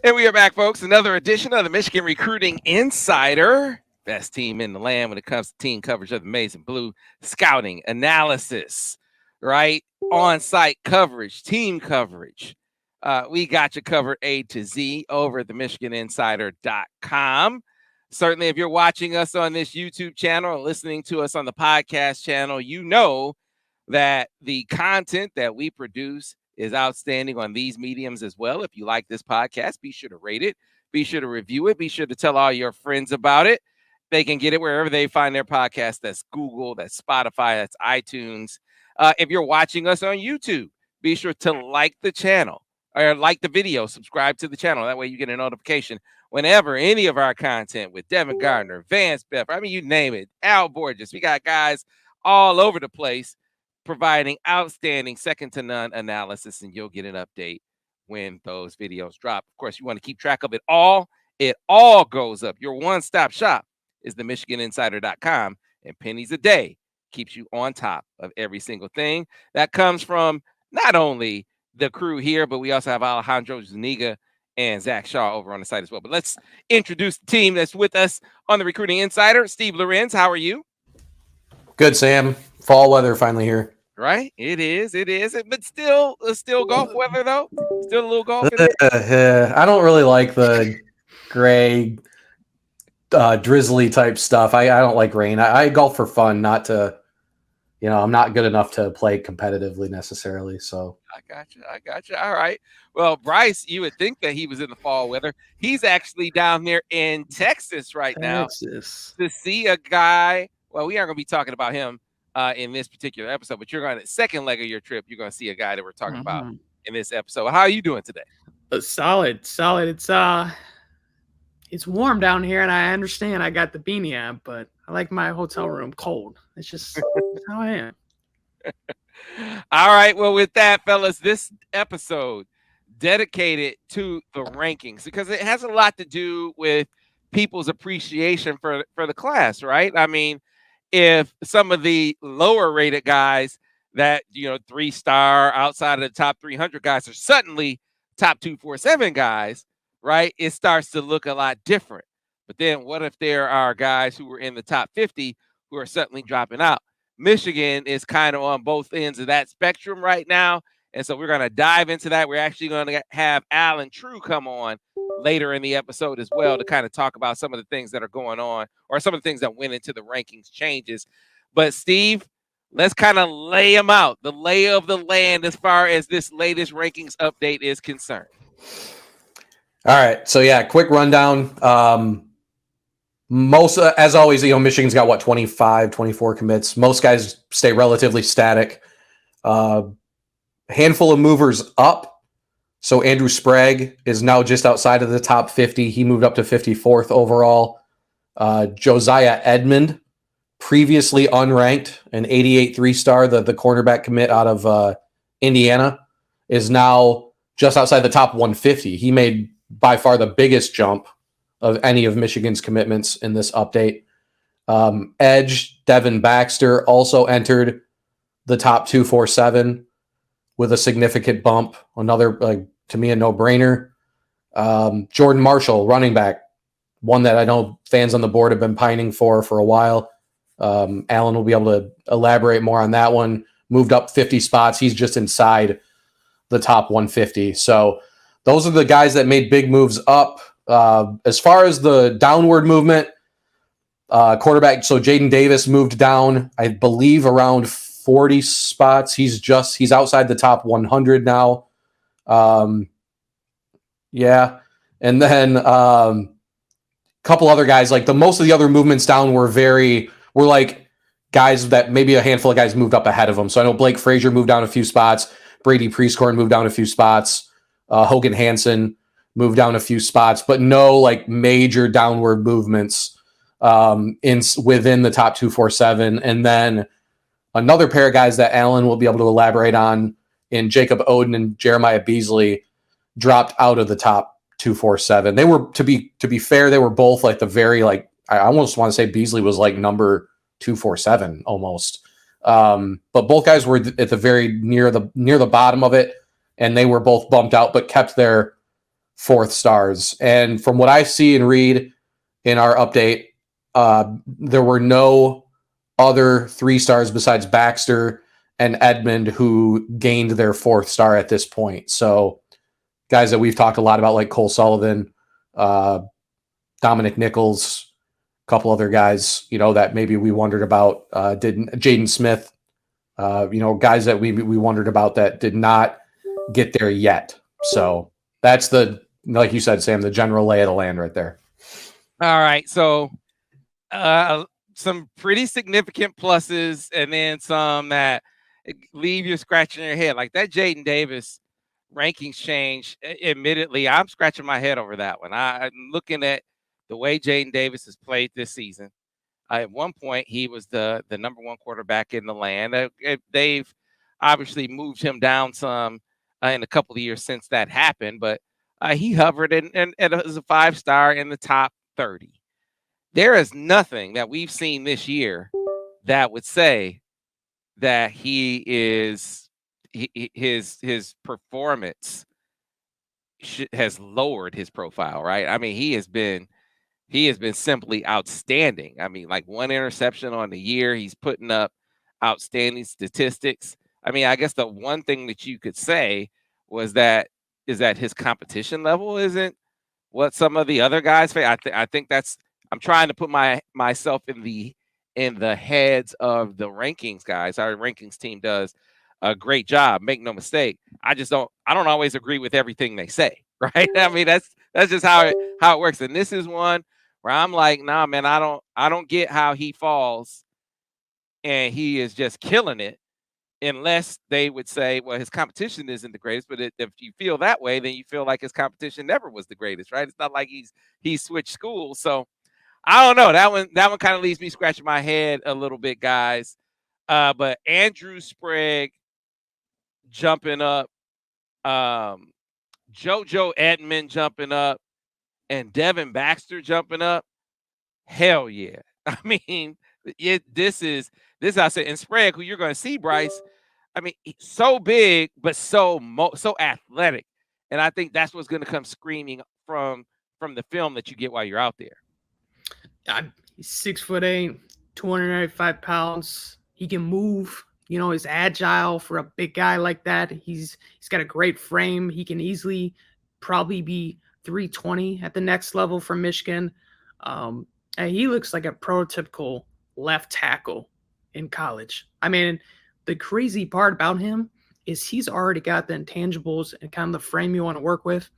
And we are back, folks. Another edition of the Michigan Recruiting Insider. Best team in the land when it comes to team coverage of the Maize and Blue. Scouting, analysis, right? On-site coverage, team coverage. We got you covered A to Z over at the MichiganInsider.com. Certainly, if you're watching us on this YouTube channel or listening to us on the podcast channel, you know that the content that we produce is outstanding on these mediums as well. If you like this podcast, be sure to rate it, be sure to review it, be sure to tell all your friends about it. They can get it wherever they find their podcast. That's Google, that's Spotify, that's iTunes. If you're watching us on YouTube, be sure to like the channel or like the video, subscribe to the channel. That way you get a notification whenever any of our content with Devon Gardner, Vance Beff, I mean, you name it, Al Borges. We got guys all over the place providing outstanding second to none analysis, and you'll get an update when those videos drop. Of course, you want to keep track of it all. It all goes up. Your one-stop shop is the MichiganInsider.com, and pennies a day keeps you on top of every single thing. That comes from not only the crew here, but we also have Alejandro Zuniga and Zach Shaw over on the site as well. But let's introduce the team that's with us on the Recruiting Insider. Steve Lorenz, how are you? Good, Sam. Fall weather finally here. Right? It is. But still golf weather, though. Still a little golf in there. I don't really like the gray, drizzly type stuff. I don't like rain. I golf for fun, not to, I'm not good enough to play competitively necessarily. So I got you. All right. Well, Brice, you would think that he was in the fall weather. He's actually down there in Texas right now to see a guy. Well, we aren't going to be talking about him in this particular episode, but you're going to second leg of your trip. You're going to see a guy that we're talking about in this episode. How are you doing today? Solid. It's warm down here, and I understand I got the beanie on, but I like my hotel room cold. It's just how I am. All right. Well, with that, fellas, this episode dedicated to the rankings because it has a lot to do with people's appreciation for the class, right? I mean, if some of the lower rated guys that, 3-star outside of the top 300 guys are suddenly top 247 guys, right? It starts to look a lot different. But then what if there are guys who were in the top 50 who are suddenly dropping out? Michigan is kind of on both ends of that spectrum right now. And so we're going to dive into that. We're actually going to have Allen Trieu come on later in the episode as well to kind of talk about some of the things that are going on or some of the things that went into the rankings changes. But Steve, let's kind of lay them out, the lay of the land as far as this latest rankings update is concerned. All right. So, quick rundown. Most, as always, Michigan's got 25, 24 commits. Most guys stay relatively static. Handful of movers up. So Andrew Sprague is now just outside of the top 50. He moved up to 54th overall. Josiah Edmond, previously unranked, an 88 3-star, the cornerback commit out of Indiana, is now just outside the top 150. He made by far the biggest jump of any of Michigan's commitments in this update. Edge, Devon Baxter also entered the top 247 with a significant bump. Another, to me, a no-brainer. Jordan Marshall, running back, one that I know fans on the board have been pining for a while. Allen will be able to elaborate more on that one. Moved up 50 spots. He's just inside the top 150. So those are the guys that made big moves up. As far as the downward movement, quarterback, so Jadyn Davis moved down, I believe, around 40 spots. He's outside the top 100 now. And then a couple other guys, like most of the other movements down were like guys that maybe a handful of guys moved up ahead of them. So I know Blake Frazier moved down a few spots. Brady Prieskorn moved down a few spots. Hogan Hansen moved down a few spots, but no major downward movements within the top 247. And then another pair of guys that Allen will be able to elaborate on in Jacob Oden and Jeremiah Beasley dropped out of the top 247. They were, to be fair, they were both the very, I almost want to say Beasley was number 247 almost. But both guys were at the very near the bottom of it, and they were both bumped out, but kept their 4th stars. And from what I see and read in our update, there were no other 3 stars besides Baxter and Edmond who gained their 4th star at this point. So guys that we've talked a lot about, like Cole Sullivan, Dominic Nichols, a couple other guys, that maybe we wondered about, Jadyn Smith, guys that we wondered about that did not get there yet. So that's like you said, Sam, the general lay of the land right there. All right. So some pretty significant pluses and then some that leave you scratching your head. Like that Jadyn Davis rankings change. Admittedly, I'm scratching my head over that one. I'm looking at the way Jadyn Davis has played this season. At one point, he was the number 1 quarterback in the land. They've obviously moved him down some in a couple of years since that happened, but he hovered as a 5-star in the top 30. There is nothing that we've seen this year that would say that his performance has lowered his profile, right? I mean, he has been simply outstanding. I mean, like 1 interception on the year, he's putting up outstanding statistics. I mean, I guess the one thing that you could say is that his competition level isn't what some of the other guys face. I think I'm trying to put myself in the heads of the rankings guys. Our rankings team does a great job. Make no mistake. I don't always agree with everything they say, right? I mean, that's just how it works. And this is one where I'm like, nah, man, I don't get how he falls and he is just killing it, unless they would say, well, his competition isn't the greatest. But if you feel that way, then you feel like his competition never was the greatest, right? It's not like he's switched schools. So I don't know. That one kind of leaves me scratching my head a little bit, guys. But Andrew Sprague jumping up, JoJo Edmond jumping up, and Devon Baxter jumping up. Hell yeah. I mean, this is I said, and Sprague, who you're going to see, Brice, I mean, so big, but so athletic. And I think that's what's going to come screaming from the film that you get while you're out there. He's 6'8", 295 pounds. He can move. He's agile for a big guy like that. He's got a great frame. He can easily probably be 320 at the next level for Michigan. And he looks like a prototypical left tackle in college. I mean, the crazy part about him is he's already got the intangibles and kind of the frame you want to work with,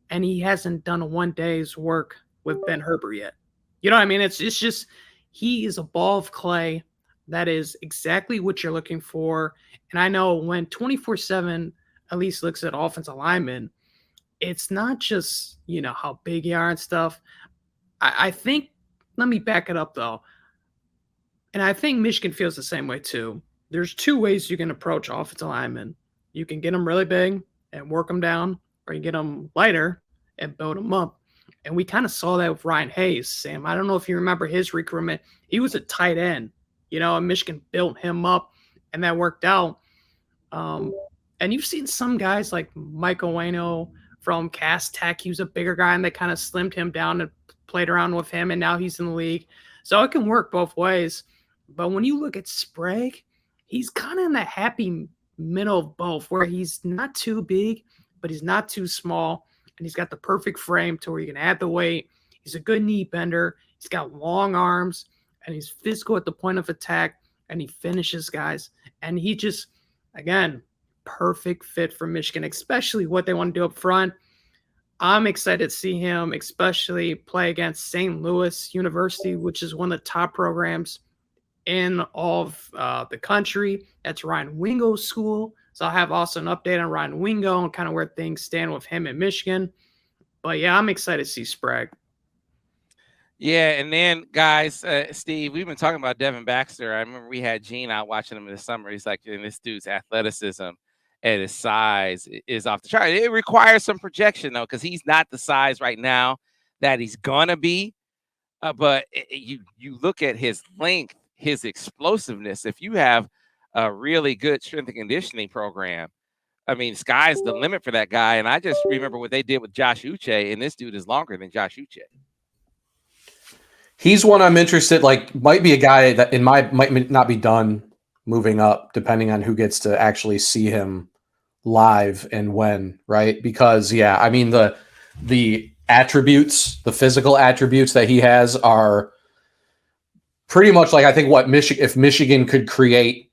and he hasn't done a 1 day's work with Ben Herbert yet. You know what I mean? It's just he is a ball of clay. That is exactly what you're looking for. And I know when 247 at least looks at offensive linemen, it's not just, how big you are and stuff. I think, let me back it up though. And I think Michigan feels the same way too. There's 2 ways you can approach offensive linemen. You can get them really big and work them down, or you get them lighter and build them up. And we kind of saw that with Ryan Hayes, Sam. I don't know if you remember his recruitment. He was a tight end, and Michigan built him up, and that worked out. And you've seen some guys like Michael Wano from Cass Tech. He was a bigger guy, and they kind of slimmed him down and played around with him, and now he's in the league. So it can work both ways. But when you look at Sprague, he's kind of in the happy middle of both, where he's not too big, but he's not too small. And he's got the perfect frame to where you can add the weight. He's a good knee bender. He's got long arms, and he's physical at the point of attack, and he finishes guys. And he just, again, perfect fit for Michigan, especially what they want to do up front. I'm excited to see him, especially play against St. Louis University, which is one of the top programs in all of the country. That's Ryan Wingo's school. So I'll have also an update on Ryan Wingo and kind of where things stand with him in Michigan. But yeah, I'm excited to see Sprague. Yeah, and then guys, Steve, we've been talking about Devon Baxter. I remember we had Gene out watching him in the summer. He's like, this dude's athleticism and his size is off the chart. It requires some projection though, because he's not the size right now that he's gonna be. But you look at his length, his explosiveness. If you have a really good strength and conditioning program, I mean, sky's the limit for that guy. And I just remember what they did with Josh Uche, and this dude is longer than Josh Uche. He's one I'm interested, like, might be a guy that might not be done moving up, depending on who gets to actually see him live and when, right? Because, yeah, I mean, the attributes, the physical attributes that he has are pretty much like, I think what if Michigan could create,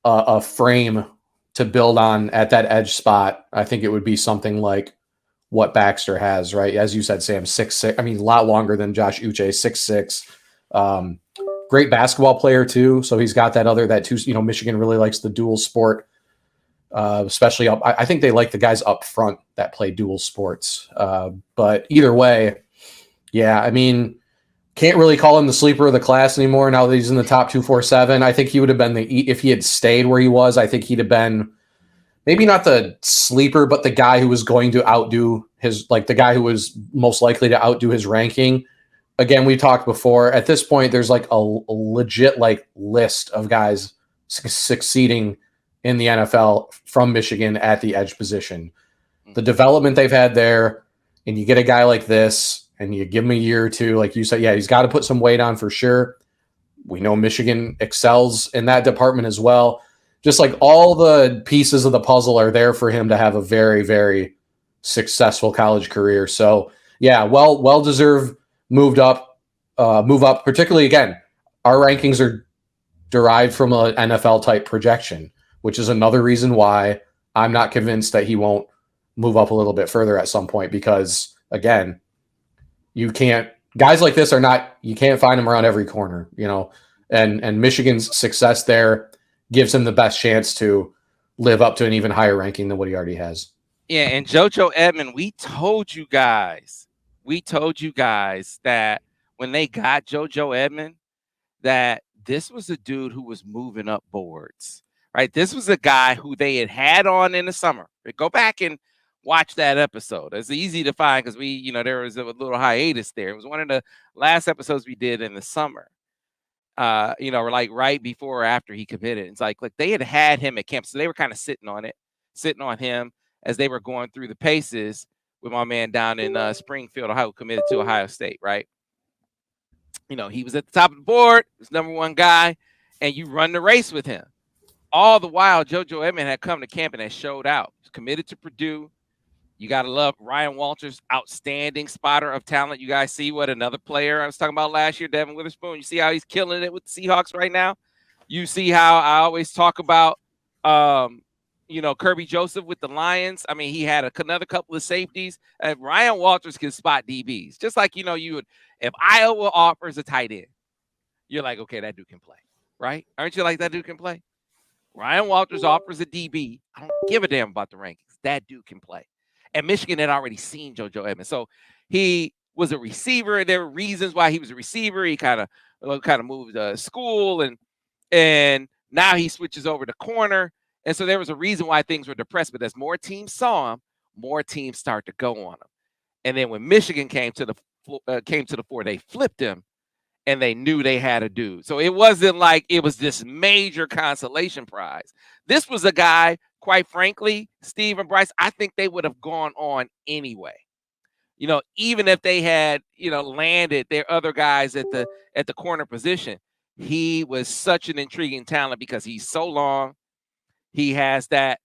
a frame to build on at that edge spot, I think it would be something like what Baxter has, right? As you said, Sam, 6'6". I mean, a lot longer than Josh Uche, 6'6". Great basketball player too. So he's got that too. Michigan really likes the dual sport, especially up. I think they like the guys up front that play dual sports. But either way, yeah, I mean, can't really call him the sleeper of the class anymore now that he's in the top 247. I think he would have been if he had stayed where he was, I think he'd have been maybe not the sleeper, but the guy who was going to outdo the guy who was most likely to outdo his ranking. Again, we talked before, at this point, there's like a legit list of guys succeeding in the NFL from Michigan at the edge position. The development they've had there, and you get a guy like this, and you give him a year or two, like you said, yeah, he's got to put some weight on for sure. We know Michigan excels in that department as well. Just like all the pieces of the puzzle are there for him to have a very, very successful college career. So yeah, well-deserved move up, particularly again, our rankings are derived from an NFL type projection, which is another reason why I'm not convinced that he won't move up a little bit further at some point, because again, guys like this you can't find them around every corner, and Michigan's success there gives him the best chance to live up to an even higher ranking than what he already has. Yeah, and JoJo Edmond, we told you guys that when they got JoJo Edmond, that this was a dude who was moving up boards, right? This was a guy who they had on in the summer. Go back and watch that episode. It's easy to find because there was a little hiatus there. It was one of the last episodes we did in the summer. Like right before or after he committed. It's like they had him at camp, so they were kind of sitting on him as they were going through the paces with my man down in Springfield, Ohio, committed to Ohio State, right? He was at the top of the board, was number one guy, and you run the race with him. All the while, JoJo Edmond had come to camp and had showed out. He was committed to Purdue. You got to love Ryan Walters, outstanding spotter of talent. You guys see what another player I was talking about last year, Devon Witherspoon. You see how he's killing it with the Seahawks right now? You see how I always talk about, Kirby Joseph with the Lions. I mean, he had another couple of safeties. Ryan Walters can spot DBs. Just like, you would, if Iowa offers a tight end, you're like, okay, that dude can play, right? Aren't you like, that dude can play? Ryan Walters offers a DB. I don't give a damn about the rankings. That dude can play. And Michigan had already seen JoJo Edmond. So he was a receiver. There were reasons why he was a receiver. He kind of moved to school, and now he switches over to corner. And so there was a reason why things were depressed. But as more teams saw him, more teams start to go on him. And then when Michigan came to the fore, they flipped him, and they knew they had a dude. So it wasn't like it was this major consolation prize. This was a guy, quite frankly, Steve and Brice, I think they would have gone on anyway. Even if they had, landed their other guys at the corner position. He was such an intriguing talent because he's so long. He has that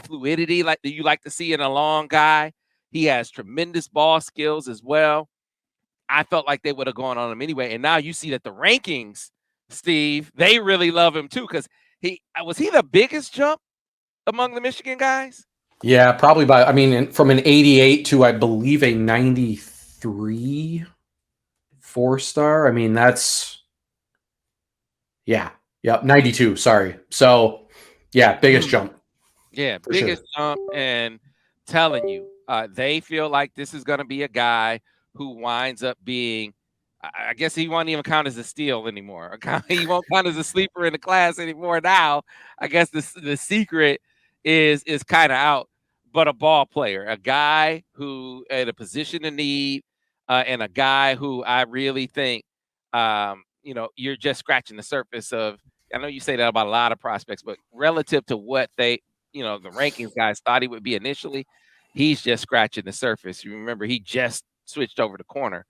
fluidity like that you like to see in a long guy. He has tremendous ball skills as well. I felt like they would have gone on him anyway. And now you see that the rankings, Steve, they really love him too, because was he the biggest jump among the Michigan guys? Yeah, probably from an 88 to, I believe, a 93 4-star. I mean, that's, yeah. Yep, 92, sorry. So, yeah, biggest jump. Yeah, biggest jump, and telling you, they feel like this is going to be a guy who winds up being, I guess he won't even count as a steal anymore. He won't count as a sleeper in the class anymore now. I guess the secret is kind of out, but a ball player, a guy who at a position of need, and a guy who I really think, you're just scratching the surface of I know you say that about a lot of prospects, but relative to what they, the rankings guys thought he would be initially, he's just scratching the surface. You remember he just switched over to corner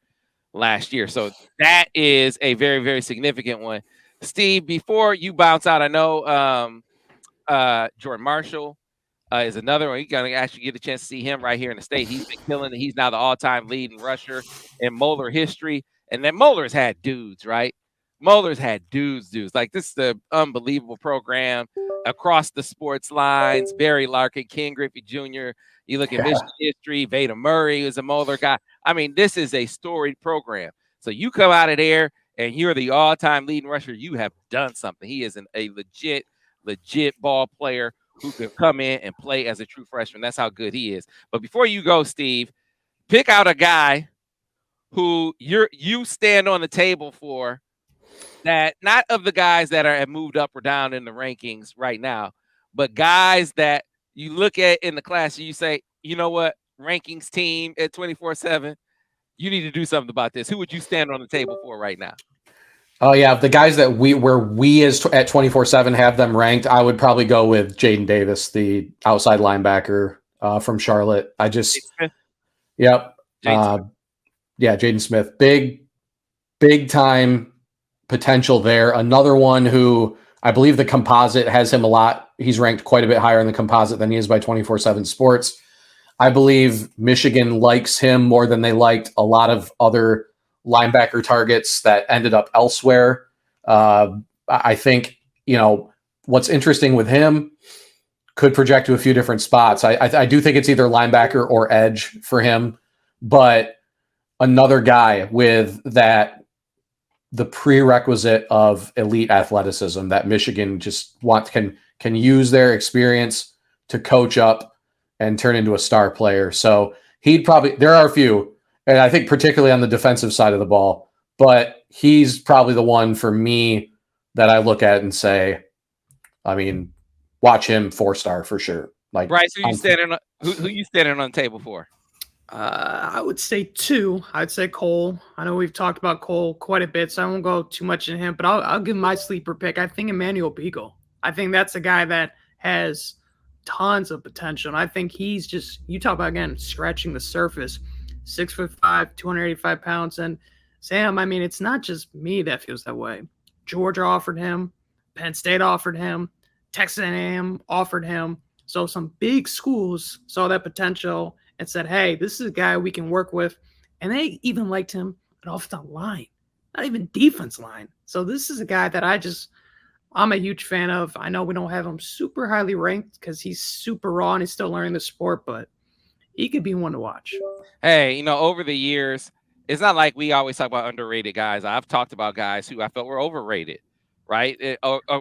last year. So that is a very, very significant one. Steve, before you bounce out, I know Jordan Marshall is another one. You're going to actually get a chance to see him right here in the state. He's been killing it. He's now the all-time leading rusher in Moeller history. And then Moeller's had dudes, right? Moeller's had dudes. Like, this is the unbelievable program across the sports lines. Barry Larkin, Ken Griffey Jr. You look at Michigan history, Veda Murray was a Moeller guy. I mean, this is a storied program. So you come out of there and you're the all-time leading rusher. You have done something. He is a legit ball player who could come in and play as a true freshman. That's how good he is. But before you go, Steve, pick out a guy who you stand on the table for, that not of the guys that have moved up or down in the rankings right now, but guys that you look at in the class and you say, you know what, rankings team at 24/7, you need to do something about this. Who would you stand on the table for right now? Oh yeah, the guys that we as at 24/7 have them ranked, I would probably go with Jadyn Davis, the outside linebacker from Charlotte. Yep. Jadyn Smith, big time potential there. Another one who I believe the composite has him a lot. He's ranked quite a bit higher in the composite than he is by 24/7 Sports. I believe Michigan likes him more than they liked a lot of other linebacker targets that ended up elsewhere. I think, what's interesting with him could project to a few different spots. I do think it's either linebacker or edge for him, but another guy with the prerequisite of elite athleticism that Michigan just can use their experience to coach up and turn into a star player. So there are a few, and I think particularly on the defensive side of the ball, but he's probably the one for me that I look at and say, I mean, watch him 4-star for sure. Like, Brice, who you standing on the table for? I would say 2. I'd say Cole. I know we've talked about Cole quite a bit, so I won't go too much in him, but I'll give my sleeper pick. I think Emmanuel Beagle. I think that's a guy that has tons of potential. And I think he's just, you talk about, again, scratching the surface. 6'5", 285 pounds. And Sam, I mean, it's not just me that feels that way. Georgia offered him. Penn State offered him. Texas A&M offered him. So some big schools saw that potential and said, hey, this is a guy we can work with. And they even liked him at offensive line, not even defense line. So this is a guy that I'm a huge fan of. I know we don't have him super highly ranked because he's super raw and he's still learning the sport, but he could be one to watch. Hey, over the years, it's not like we always talk about underrated guys. I've talked about guys who I felt were overrated, right?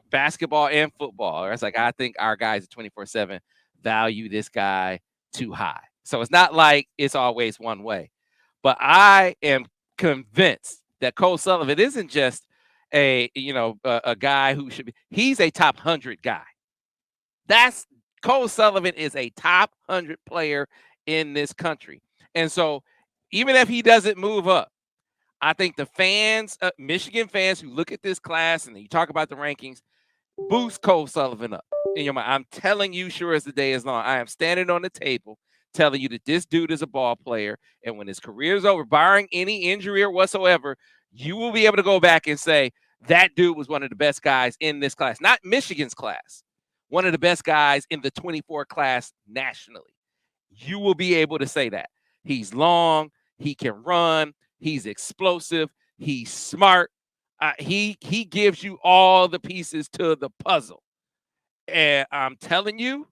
Basketball and football. It's like, I think our guys at 24/7 value this guy too high. So it's not like it's always one way. But I am convinced that Cole Sullivan isn't just a guy who should be. He's a top 100 guy. Cole Sullivan is a top 100 player in this country. And so even if he doesn't move up, I think the fans, Michigan fans who look at this class and you talk about the rankings, boost Cole Sullivan up in your mind. I'm telling you, sure as the day is long, I am standing on the table telling you that this dude is a ball player. And when his career is over, barring any injury or whatsoever, you will be able to go back and say, that dude was one of the best guys in this class, not Michigan's class, one of the best guys in the 24 class nationally. You will be able to say that. He's long, he can run, he's explosive, he's smart. He gives you all the pieces to the puzzle. And I'm telling you,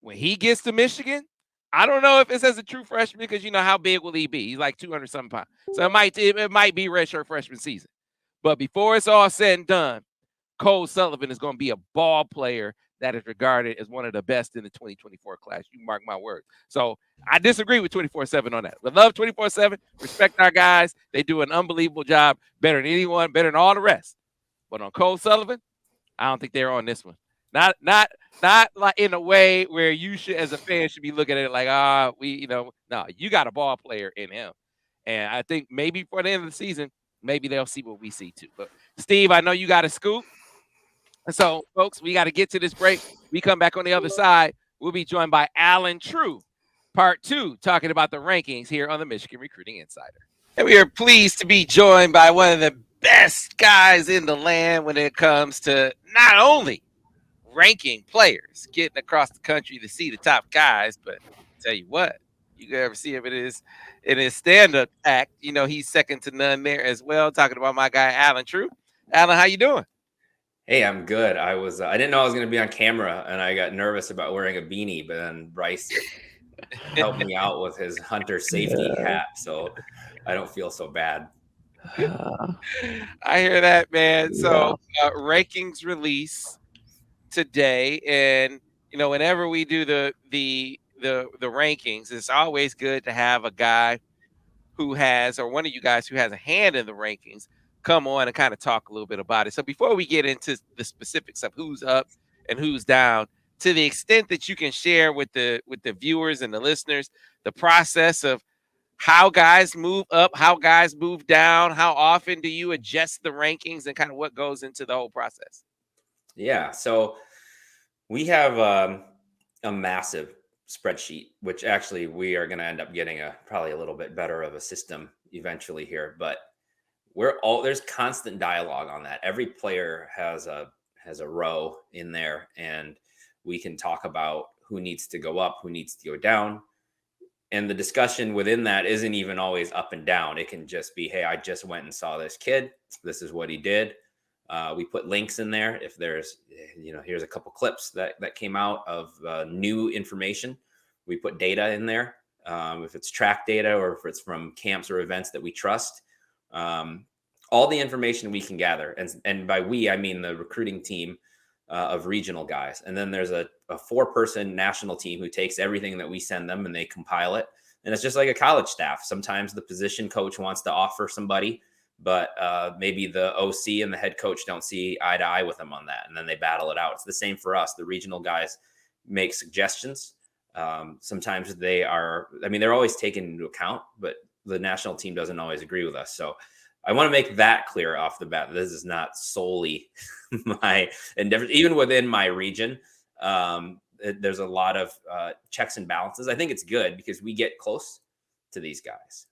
when he gets to Michigan, I don't know if it's as a true freshman because how big will he be? He's like 200-something pounds. So it might be redshirt freshman season. But before it's all said and done, Cole Sullivan is going to be a ball player that is regarded as one of the best in the 2024 class. You mark my words. So I disagree with 24/7 on that. We love 24/7. Respect our guys. They do an unbelievable job, better than anyone, better than all the rest. But on Cole Sullivan, I don't think they're on this one. Not like in a way where you should, as a fan, should be looking at it like, no, you got a ball player in him. And I think maybe for the end of the season, maybe they'll see what we see too. But Steve, I know you got a scoop. So, folks, we got to get to this break. We come back on the other side. We'll be joined by Allen Trieu, part 2, talking about the rankings here on the Michigan Recruiting Insider. And we are pleased to be joined by one of the best guys in the land when it comes to not only ranking players, getting across the country to see the top guys, but tell you what, you can ever see him in his stand-up act. You know, he's second to none there as well. Talking about my guy, Allen Trieu. Allen, how you doing? Hey, I'm good. I didn't know I was going to be on camera, and I got nervous about wearing a beanie, but then Brice helped me out with his hunter safety hat, so I don't feel so bad. I hear that, man. So rankings release today, and you know, whenever we do the rankings, it's always good to have a guy who has, or one of you guys who has a hand in the rankings, come on and kind of talk a little bit about it. So before we get into the specifics of who's up and who's down, to the extent that you can share with the viewers and the listeners, the process of how guys move up, how guys move down, how often do you adjust the rankings, and kind of what goes into the whole process? Yeah, so we have a massive spreadsheet, which actually we are going to end up getting probably a little bit better of a system eventually here, but there's constant dialogue on that. Every player has a row in there, and we can talk about who needs to go up, who needs to go down. And the discussion within that isn't even always up and down. It can just be, hey, I just went and saw this kid. This is what he did. We put links in there. If there's, here's a couple clips that came out of new information. We put data in there. If it's track data or if it's from camps or events that we trust, all the information we can gather. And by we, I mean the recruiting team of regional guys. And then there's a 4-person national team who takes everything that we send them and they compile it. And it's just like a college staff. Sometimes the position coach wants to offer somebody, but maybe the OC and the head coach don't see eye to eye with them on that. And then they battle it out. It's the same for us. The regional guys make suggestions. Sometimes they're always taken into account, but the national team doesn't always agree with us. So I want to make that clear off the bat. This is not solely my endeavor. Even within my region, there's a lot of checks and balances. I think it's good because we get close to these guys.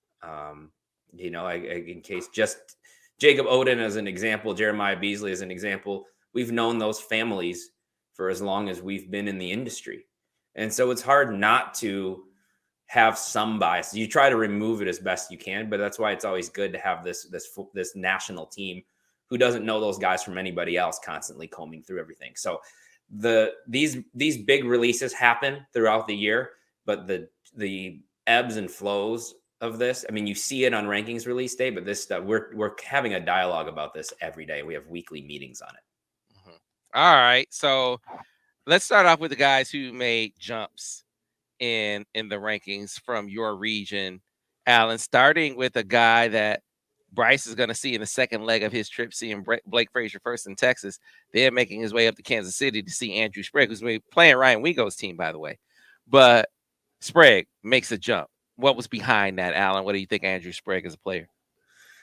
In case just Jacob Oden as an example, Jeremiah Beasley as an example, we've known those families for as long as we've been in the industry. And so it's hard not to have some bias. You try to remove it as best you can, but that's why it's always good to have this national team who doesn't know those guys from anybody else constantly combing through everything. So these big releases happen throughout the year, but the ebbs and flows of this, I mean, you see it on rankings release day, but this stuff, we're having a dialogue about this every day. We have weekly meetings on it. Mm-hmm. All right. So let's start off with the guys who made jumps in the rankings from your region, Allen, starting with a guy that Brice is going to see in the second leg of his trip, seeing Blake Frazier first in Texas, then making his way up to Kansas City to see Andrew Sprague, who's playing Ryan Wingo's team, by the way. But Sprague makes a jump. What was behind that, Allen? What do you think Andrew Sprague as a player?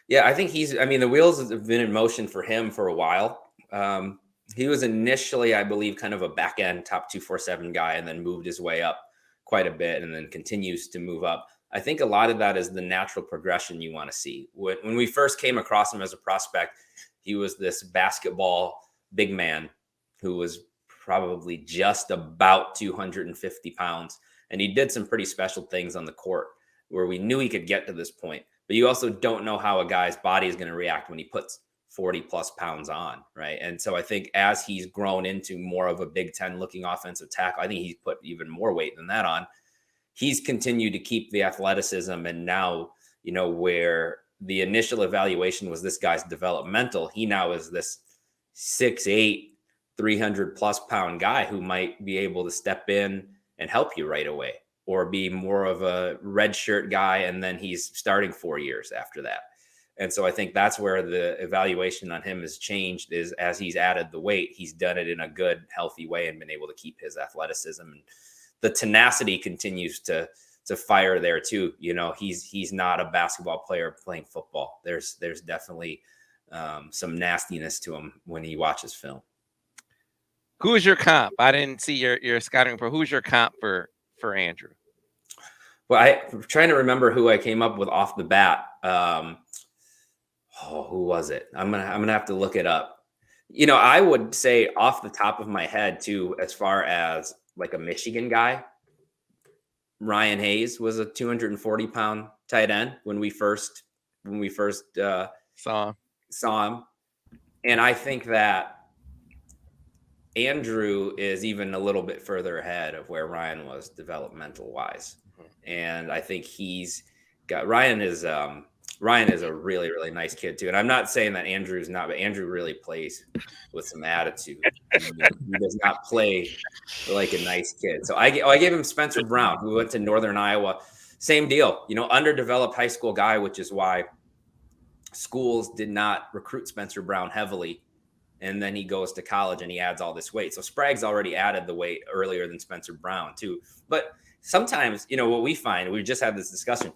Yeah, I think the wheels have been in motion for him for a while. He was initially, I believe, kind of a back end top 247 guy and then moved his way up quite a bit and then continues to move up. I think a lot of that is the natural progression you want to see. When we first came across him as a prospect, he was this basketball big man who was probably just about 250 pounds. And he did some pretty special things on the court where we knew he could get to this point. But you also don't know how a guy's body is going to react when he puts 40 plus pounds on, right? And so I think as he's grown into more of a Big Ten looking offensive tackle, I think he's put even more weight than that on. He's continued to keep the athleticism. And now, where the initial evaluation was this guy's developmental, he now is this 6'8", 300 plus pound guy who might be able to step in and help you right away, or be more of a red shirt guy. And then he's starting 4 years after that. And so I think that's where the evaluation on him has changed, is as he's added the weight, he's done it in a good, healthy way and been able to keep his athleticism. And the tenacity continues to fire there too. He's not a basketball player playing football. There's definitely some nastiness to him when he watches film. Who is your comp? I didn't see your scouting report. Who's your comp for Andrew? Well, I'm trying to remember who I came up with off the bat. Who was it? I'm gonna have to look it up. You know, I would say off the top of my head too, as far as like a Michigan guy, Ryan Hayes was a 240-pound tight end when we first Saw him, and I think that Andrew is even a little bit further ahead of where Ryan was developmental wise, and I think Ryan is a really, really nice kid too. And I'm not saying that Andrew's not, but Andrew really plays with some attitude. He does not play like a nice kid. So I gave him Spencer Brown, who went to Northern Iowa. Same deal, underdeveloped high school guy, which is why schools did not recruit Spencer Brown heavily. And then he goes to college and he adds all this weight. So Sprague's already added the weight earlier than Spencer Brown too. But sometimes, what we find, we just had this discussion.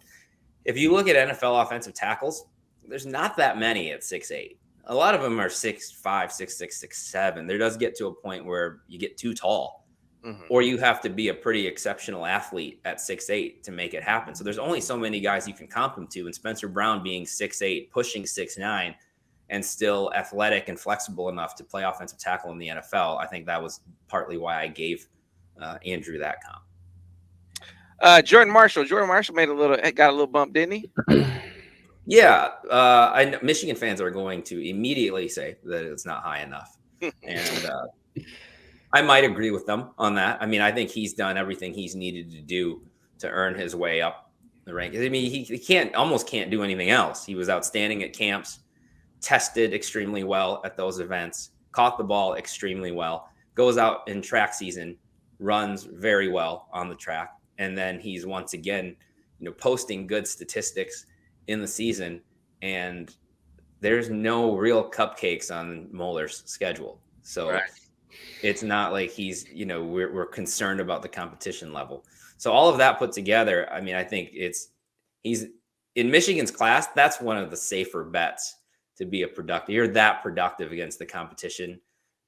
If you look at NFL offensive tackles, there's not that many at 6'8". A lot of them are 6'5", 6'6", 6'7". There does get to a point where you get too tall, or you have to be a pretty exceptional athlete at 6'8" to make it happen. So there's only so many guys you can comp him to. And Spencer Brown being 6'8", pushing 6'9", and still athletic and flexible enough to play offensive tackle in the NFL, I think that was partly why I gave Andrew that comp. Jordan Marshall got a little bump, didn't he? Yeah. I know Michigan fans are going to immediately say that it's not high enough. And I might agree with them on that. I mean, I think he's done everything he's needed to do to earn his way up the rankings. I mean, he almost can't do anything else. He was outstanding at camps, tested extremely well at those events, caught the ball extremely well, goes out in track season, runs very well on the track. And then he's once again, posting good statistics in the season. And there's no real cupcakes on Moeller's schedule. So It's not like he's, we're concerned about the competition level. So all of that put together, I mean, I think he's in Michigan's class. That's one of the safer bets to be you're that productive against the competition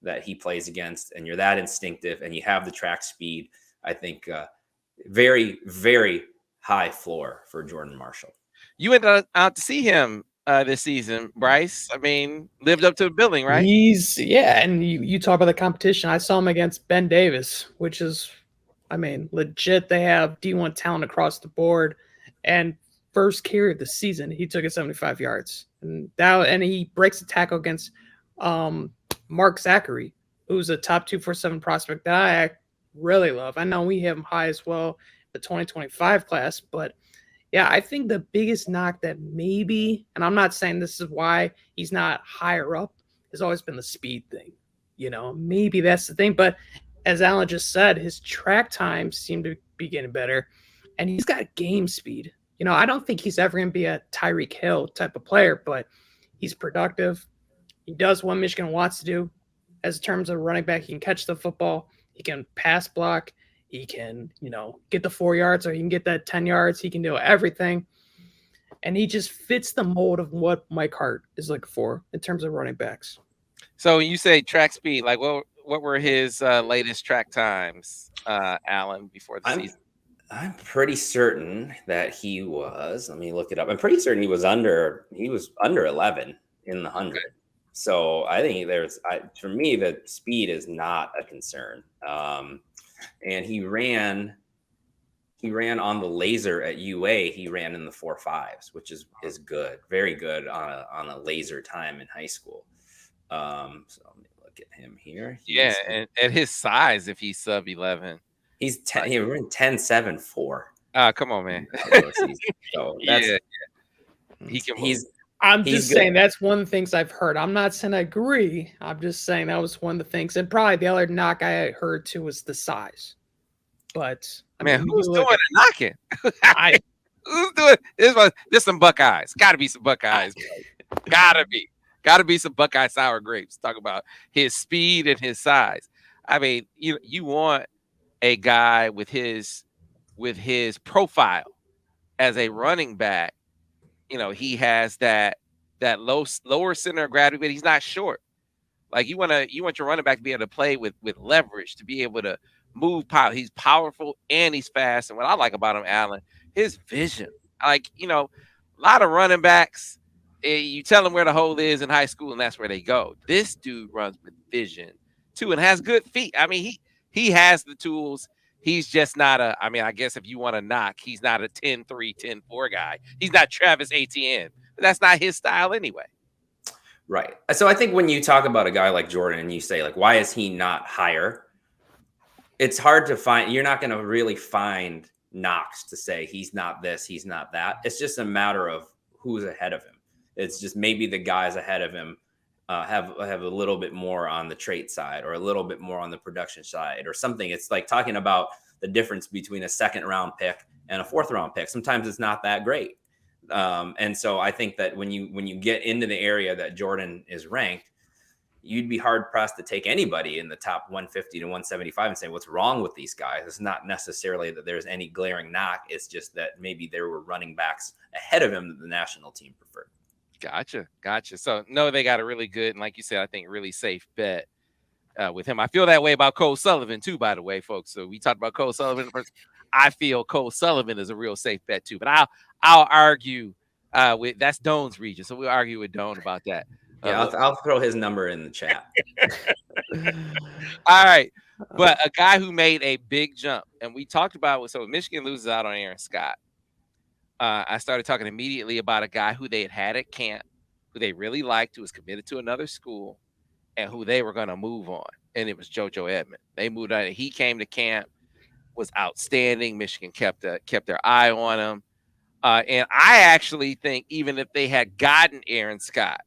that he plays against, and you're that instinctive, and you have the track speed. I think very, very high floor for Jordan Marshall. You went out to see him this season, Brice. I mean, lived up to the billing, right? And you talk about the competition. I saw him against Ben Davis, which is, legit. They have D1 talent across the board, and first carry of the season, he took it 75 yards, and he breaks a tackle against Mark Zachary, who's a top 247 prospect that I really love. I know we have him high as well, the 2025 class, but yeah, I think the biggest knock that maybe, and I'm not saying this is why he's not higher up, has always been the speed thing. Maybe that's the thing, but as Allen just said, his track times seem to be getting better, and he's got game speed. I don't think he's ever going to be a Tyreek Hill type of player, but he's productive. He does what Michigan wants to do as terms of running back. He can catch the football. He can pass block. He can, get the 4 yards, or he can get that 10 yards. He can do everything. And he just fits the mold of what Mike Hart is looking for in terms of running backs. So you say track speed, like what were his latest track times, Allen, before the season? I'm pretty certain that he was, let me look it up. I'm pretty certain he was under 11 in the 100. Okay. So I think for me, the speed is not a concern. And he ran on the laser at UA. He ran in the 4.5s, which is good, very good on a laser time in high school. So let me look at him here. And at his size, if he's sub 11, he's 10. He ran 10.74. Come on, man. So that's, he can. I'm just saying that's one of the things I've heard. I'm not saying I agree. I'm just saying that was one of the things. And probably the other knock I heard too was the size. But who's doing the knocking? Who's doing this? There's some Buckeyes. Got to be some Buckeyes. Got to be some Buckeye sour grapes. Talk about his speed and his size. I mean, you want a guy with his profile as a running back. He has that lower center of gravity, but he's not short, Like you want your running back to be able to play with leverage, to be able to move power. He's powerful and he's fast. And what I like about him, Allen, his vision. Like, a lot of running backs, you tell them where the hole is in high school and that's where they go. This dude runs with vision too and has good feet. I mean, he has the tools. He's just not I guess if you want to knock, he's not a 10-3, 10-4 guy. He's not Travis Etienne. But that's not his style anyway. Right. So I think when you talk about a guy like Jordan and you say, like, why is he not higher? It's hard to find. You're not going to really find knocks to say he's not this, he's not that. It's just a matter of who's ahead of him. It's just maybe the guys ahead of him have a little bit more on the trait side or a little bit more on the production side or something. It's like talking about the difference between a 2nd round pick and a 4th round pick. Sometimes it's not that great. And so I think that when you get into the area that Jordan is ranked, you'd be hard pressed to take anybody in the top 150 to 175 and say, what's wrong with these guys? It's not necessarily that there's any glaring knock. It's just that maybe there were running backs ahead of him that the national team preferred. Gotcha. So no, they got a really good, and like you said, I think really safe bet with him. I feel that way about Cole Sullivan too, by the way, folks. So we talked about Cole Sullivan. I feel Cole Sullivan is a real safe bet too, but I'll argue with that's Doan's region. So we'll argue with Doan about that. Yeah, I'll throw his number in the chat. All right. But a guy who made a big jump, and we talked about, so Michigan loses out on Aaron Scott. I started talking immediately about a guy who they had at camp, who they really liked, who was committed to another school, and who they were going to move on. And it was JoJo Edmond. They moved on. He came to camp, was outstanding. Michigan kept their eye on him. And I actually think even if they had gotten Aaron Scott,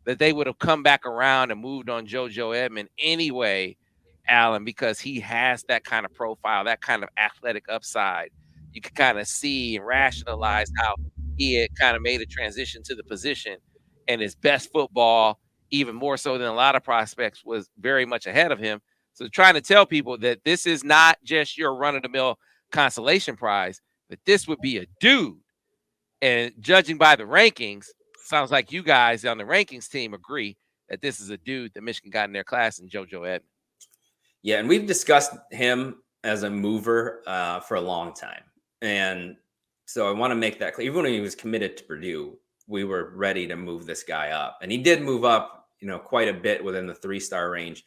that they would have come back around and moved on JoJo Edmond anyway, Allen, because he has that kind of profile, that kind of athletic upside. You can kind of see and rationalize how he had kind of made a transition to the position, and his best football, even more so than a lot of prospects, was very much ahead of him. So trying to tell people that this is not just your run-of-the-mill consolation prize, that this would be a dude. And judging by the rankings, sounds like you guys on the rankings team agree that this is a dude that Michigan got in their class in JoJo Edmond. Yeah, and we've discussed him as a mover for a long time. And so I want to make that clear. Even when he was committed to Purdue, we were ready to move this guy up. And he did move up, quite a bit within the 3-star range.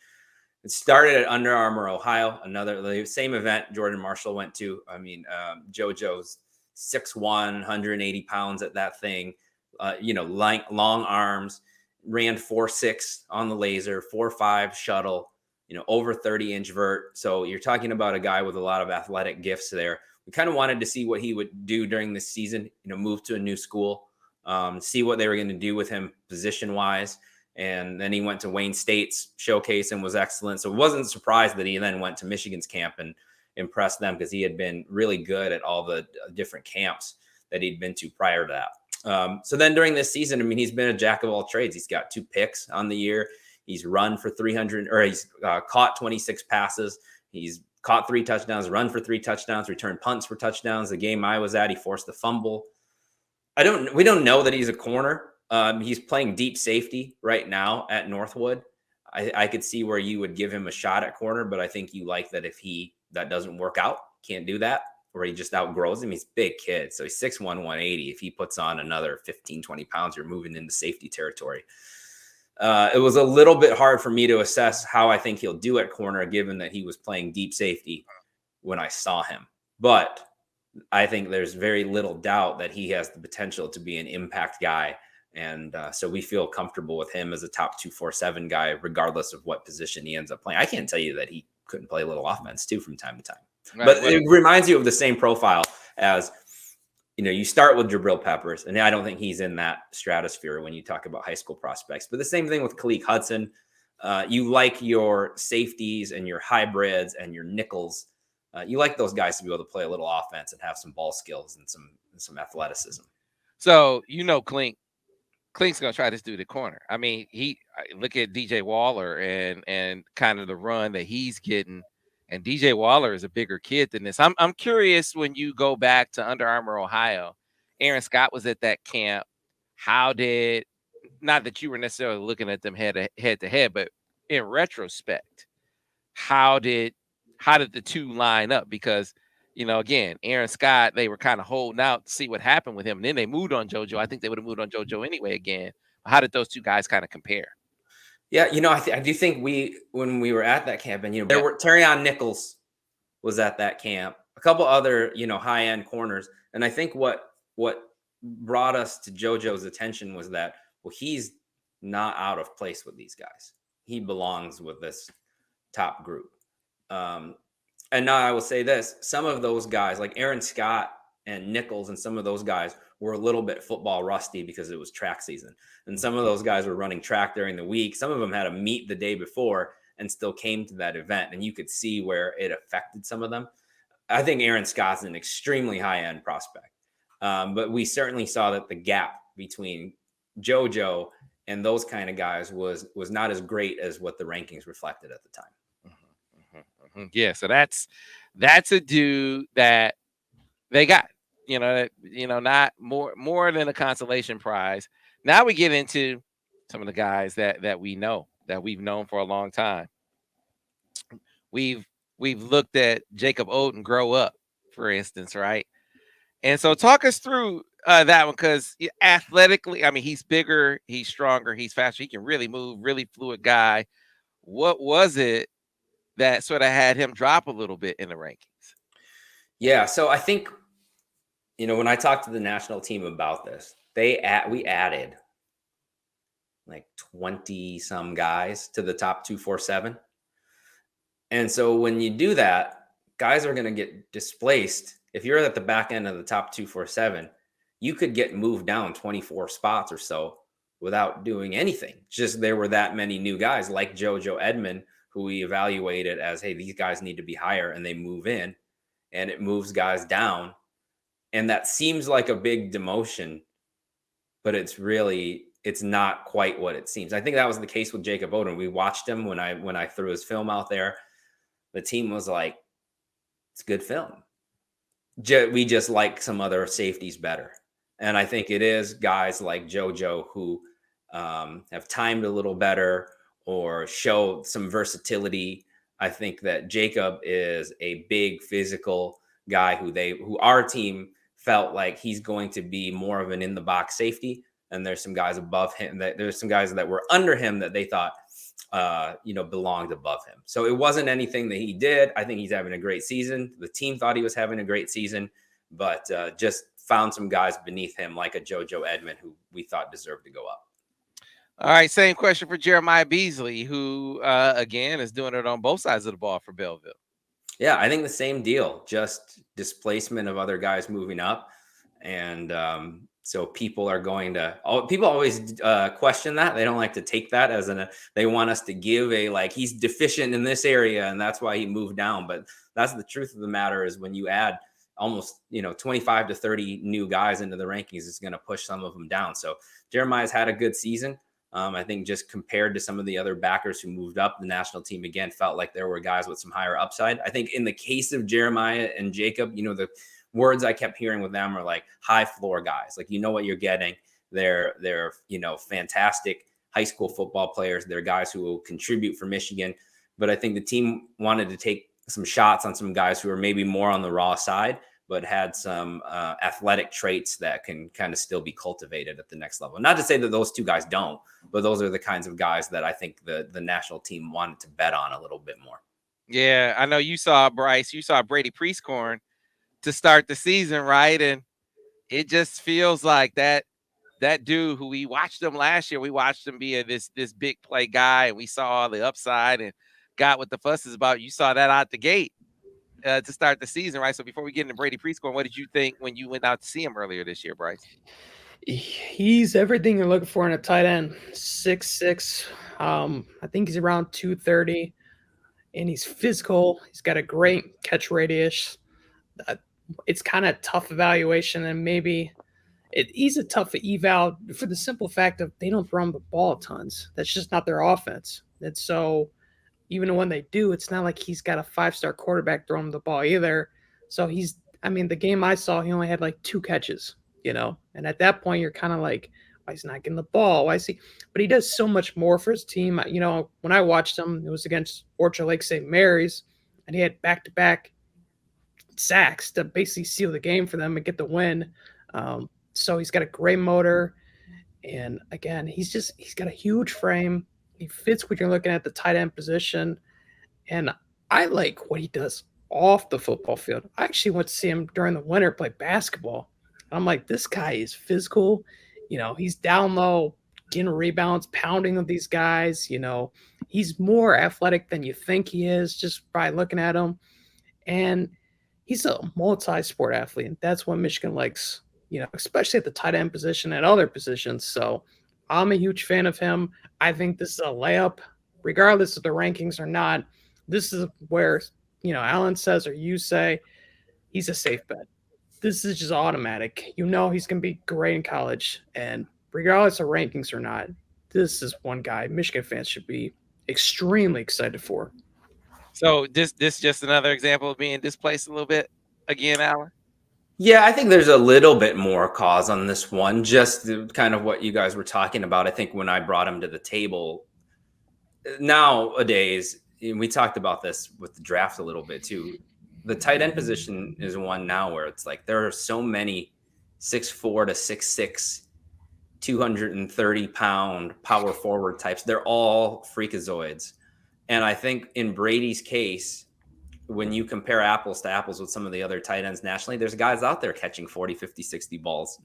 It started at Under Armour, Ohio, the same event Jordan Marshall went to. I mean, JoJo's 6'1", 180 pounds at that thing, long arms, ran 4.6 on the laser, 4.5 shuttle, over 30-inch vert. So you're talking about a guy with a lot of athletic gifts there. We kind of wanted to see what he would do during this season, move to a new school, see what they were going to do with him position-wise. And then he went to Wayne State's showcase and was excellent. So it wasn't surprised that he then went to Michigan's camp and impressed them because he had been really good at all the different camps that he'd been to prior to that. So then during this season, he's been a jack of all trades. He's got 2 picks on the year. He's run for 300, or he's caught 26 passes. He's caught 3 touchdowns, run for 3 touchdowns, returned punts for touchdowns. The game I was at, he forced the fumble. We don't know that he's a corner. He's playing deep safety right now at Northwood. I could see where you would give him a shot at corner, but I think you like that if that doesn't work out, can't do that, or he just outgrows him. He's a big kid. So he's 6'1", 180. If he puts on another 15, 20 pounds, you're moving into safety territory. It was a little bit hard for me to assess how I think he'll do at corner, given that he was playing deep safety when I saw him. But I think there's very little doubt that he has the potential to be an impact guy. And so we feel comfortable with him as a top 247 guy, regardless of what position he ends up playing. I can't tell you that he couldn't play a little offense too from time to time. Right, but it reminds you of the same profile as, you start with Jabril Peppers, and I don't think he's in that stratosphere when you talk about high school prospects. But the same thing with Khaleke Hudson. You like your safeties and your hybrids and your nickels. You like those guys to be able to play a little offense and have some ball skills and some athleticism. So, Clink's going to try this dude at corner. I mean, look at DJ Waller and kind of the run that he's getting. And DJ Waller is a bigger kid than this. I'm curious, when you go back to Under Armour, Ohio, Aaron Scott was at that camp. Not that you were necessarily looking at them head to head, but in retrospect, how did the two line up? Because, again, Aaron Scott, they were kind of holding out to see what happened with him. And then they moved on JoJo. I think they would have moved on JoJo anyway again. How did those two guys kind of compare? Yeah, I do think when we were at that camp, and there were Terrion Nichols was at that camp, a couple other high end corners, and I think what brought us to JoJo's attention was that he's not out of place with these guys. He belongs with this top group. And now I will say this: some of those guys, like Aaron Scott and Nichols, and some of those guys were a little bit football rusty because it was track season. And some of those guys were running track during the week. Some of them had a meet the day before and still came to that event. And you could see where it affected some of them. I think Aaron Scott's an extremely high-end prospect. But we certainly saw that the gap between JoJo and those kind of guys was not as great as what the rankings reflected at the time. Yeah, so that's a dude that they got. Not more than a consolation prize. Now we get into some of the guys that we know, that we've known for a long time. We've looked at Jacob Oden grow up, for instance, right? And so talk us through that one, because athletically, I mean, he's bigger, he's stronger, he's faster, he can really move, really fluid guy. What was it that sort of had him drop a little bit in the rankings? Yeah, so I think when I talked to the national team about this, we added like 20 some guys to the top 247. And so when you do that, guys are going to get displaced. If you're at the back end of the top 247, you could get moved down 24 spots or so without doing anything. Just there were that many new guys like JoJo Edmond, who we evaluated as, hey, these guys need to be higher, and they move in, and it moves guys down. And that seems like a big demotion, but it's not quite what it seems. I think that was the case with Jacob Oden. We watched him when I threw his film out there. The team was like, it's good film. We just like some other safeties better. And I think it is guys like JoJo who have timed a little better or show some versatility. I think that Jacob is a big physical guy who our team felt like he's going to be more of an in the box safety. And there's some guys above him there's some guys that were under him that they thought, belonged above him. So it wasn't anything that he did. I think he's having a great season. The team thought he was having a great season, but just found some guys beneath him, like a JoJo Edmond, who we thought deserved to go up. All right. Same question for Jeremiah Beasley, who, again, is doing it on both sides of the ball for Belleville. Yeah, I think the same deal, just displacement of other guys moving up. And so people always question that. They don't like to take that as they want us to give he's deficient in this area and that's why he moved down. But that's the truth of the matter, is when you add almost 25 to 30 new guys into the rankings, it's going to push some of them down. So Jeremiah's had a good season. I think just compared to some of the other backers who moved up, the national team again felt like there were guys with some higher upside. I think in the case of Jeremiah and Jacob, the words I kept hearing with them are like high floor guys. Like, what you're getting. They're fantastic high school football players. They're guys who will contribute for Michigan. But I think the team wanted to take some shots on some guys who are maybe more on the raw side, but had some athletic traits that can kind of still be cultivated at the next level. Not to say that those two guys don't, but those are the kinds of guys that I think the national team wanted to bet on a little bit more. Yeah, I know you saw Brice. You saw Brady Prieskorn to start the season, right? And it just feels like that dude who we watched him last year, we watched him be this big play guy, and we saw the upside and got what the fuss is about. You saw that out the gate to start the season, right? So before we get into Brady Prieskorn, what did you think when you went out to see him earlier this year, Brice? He's everything you're looking for in a tight end. 6'6". I think he's around 230, and he's physical. He's got a great catch radius. It's kind of tough evaluation, and maybe he's a tough eval for the simple fact of they don't throw him the ball tons. That's just not their offense. And so even when they do, it's not like he's got a 5-star quarterback throwing him the ball either. So the game I saw, he only had like 2 catches, and at that point you're kind of like, Why he's not getting the ball? Why is he? But he does so much more for his team. You know, when I watched him, it was against Orchard Lake St. Mary's, and he had back-to-back sacks to basically seal the game for them and get the win. So he's got a great motor, and again, he's got a huge frame. He fits what you're looking at the tight end position, and I like what he does off the football field. I actually went to see him during the winter play basketball. I'm like, this guy is physical. You know, he's down low, getting rebounds, pounding with these guys. You know, he's more athletic than you think he is just by looking at him. And he's a multi-sport athlete. And that's what Michigan likes, you know, especially at the tight end position and other positions. So I'm a huge fan of him. I think this is a layup, regardless of the rankings or not. This is where, you know, Allen says or you say he's a safe bet. This is just automatic. You know he's going to be great in college. And regardless of rankings or not, this is one guy Michigan fans should be extremely excited for. So this just another example of being displaced a little bit again, Allen? Yeah, I think there's a little bit more cause on this one. Just kind of what you guys were talking about. I think when I brought him to the table, nowadays, we talked about this with the draft a little bit too. The tight end position is one now where it's like there are so many 6'4" to 6'6", 230-pound power forward types. They're all freakazoids. And I think in Brady's case, when you compare apples to apples with some of the other tight ends nationally, there's guys out there catching 40, 50, 60 balls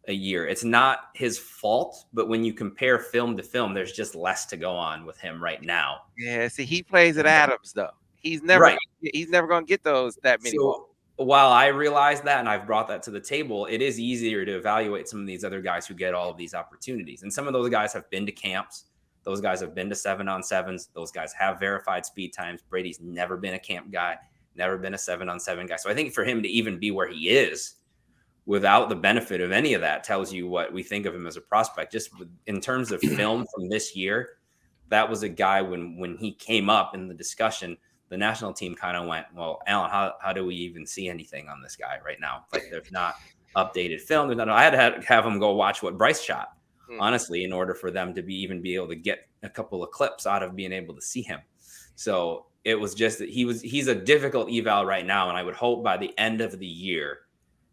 a year. It's not his fault, but when you compare film to film, there's just less to go on with him right now. Yeah, see, he plays at Adams, though. He's never going to get that many balls. While I realize that, and I've brought that to the table, it is easier to evaluate some of these other guys who get all of these opportunities. And some of those guys have been to camps. Those guys have been to 7-on-7s. Those guys have verified speed times. Brady's never been a camp guy, never been a 7-on-7 guy. So I think for him to even be where he is without the benefit of any of that tells you what we think of him as a prospect. Just in terms of film from this year, that was a guy when he came up in the discussion, the national team kind of went, well, Allen, how do we even see anything on this guy right now? Like there's not updated film. I had to have him go watch what Brice shot. Honestly, in order for them to be able to get a couple of clips out of being able to see him. So it was just that he's a difficult eval right now. And I would hope by the end of the year,